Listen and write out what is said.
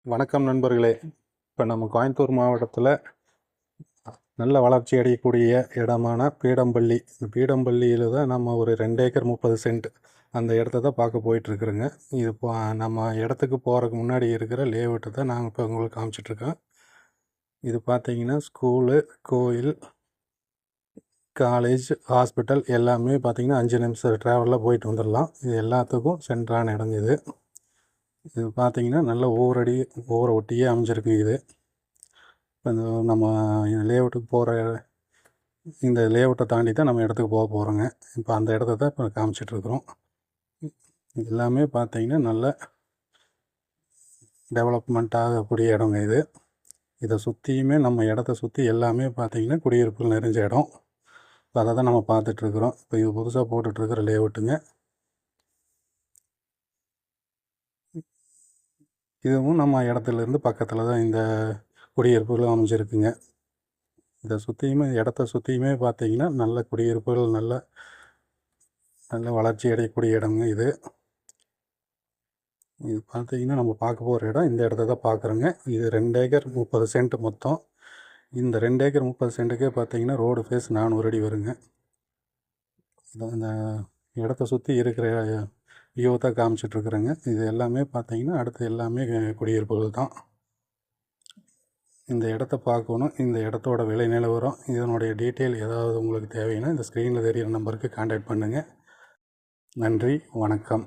வணக்கம் நண்பர்களே. இப்போ நம்ம கோயம்புத்தூர் மாவட்டத்தில் நல்ல வளர்ச்சி அடையக்கூடிய இடமான பீடம்பள்ளி. இந்த பீடம்பள்ளியில் தான் நம்ம ஒரு 2 ஏக்கர் 30 சென்ட் அந்த இடத்த தான் பார்க்க போயிட்டுருக்குறோங்க. இது இப்போ நம்ம இடத்துக்கு போகிறதுக்கு முன்னாடி இருக்கிற லேஅவுட்டை தான் நாங்கள் இப்போ உங்களுக்கு காமிச்சிட்ருக்கோம். இது பார்த்திங்கன்னா ஸ்கூலு, கோயில், காலேஜ், ஹாஸ்பிட்டல் எல்லாமே பார்த்திங்கன்னா 5 நிமிஷம் ட்ராவலில் போயிட்டு வந்துடலாம். இது எல்லாத்துக்கும் சென்ட்ரான இடங்க இது. இது பார்த்திங்கன்னா நல்ல ஊரை ஒட்டியே அமைஞ்சிருக்கு. இது இப்போ நம்ம லேஅவுட்டுக்கு போகிற இந்த லேஅவுட்டை தாண்டி தான் நம்ம இடத்துக்கு போகிறோங்க. இப்போ அந்த இடத்த தான் இப்போ காமிச்சிட்ருக்குறோம். எல்லாமே பார்த்திங்கன்னா நல்ல டெவலப்மெண்ட் ஆகக்கூடிய இடங்க இது. இதை சுற்றியுமே நம்ம இடத்த சுற்றி எல்லாமே பார்த்திங்கன்னா குடியிருப்புகள் நிறைஞ்ச இடம். இப்போ அதை தான் நம்ம பார்த்துட்ருக்குறோம். இப்போ இது புதுசாக போட்டுட்ருக்கிற லேஅவுட்டுங்க. இதுவும் நம்ம இடத்துலேருந்து பக்கத்தில் தான் இந்த குடியிருப்புகளும் அமைஞ்சிருக்குங்க. இதை சுற்றியுமே இடத்த சுற்றியுமே பார்த்திங்கன்னா நல்ல குடியிருப்புகள், நல்ல வளர்ச்சி அடையக்கூடிய இடங்க இது. இது பார்த்திங்கன்னா நம்ம பார்க்க போகிற இடம் இந்த இடத்த தான் பார்க்குறோங்க. இது 2 ஏக்கர் 30 சென்ட் மொத்தம். இந்த 2 ஏக்கர் 30 சென்ட்டுக்கே பார்த்திங்கன்னா ரோடு ஃபேஸ் 400 அடி வருங்க. இந்த இடத்த சுற்றி இருக்கிற வியூவை தான் காமிச்சிட்ருக்குறேங்க. இது எல்லாமே பார்த்திங்கன்னா அடுத்து எல்லாமே குடியிருப்புகள் தான். இந்த இடத்த பார்க்கணும். இந்த இடத்தோட விலை நிலவரம், இதனுடைய டீட்டெயில் ஏதாவது உங்களுக்கு தேவைன்னா இந்த ஸ்க்ரீனில் தெரிகிற நம்பருக்கு கான்டாக்ட் பண்ணுங்கள். நன்றி, வணக்கம்.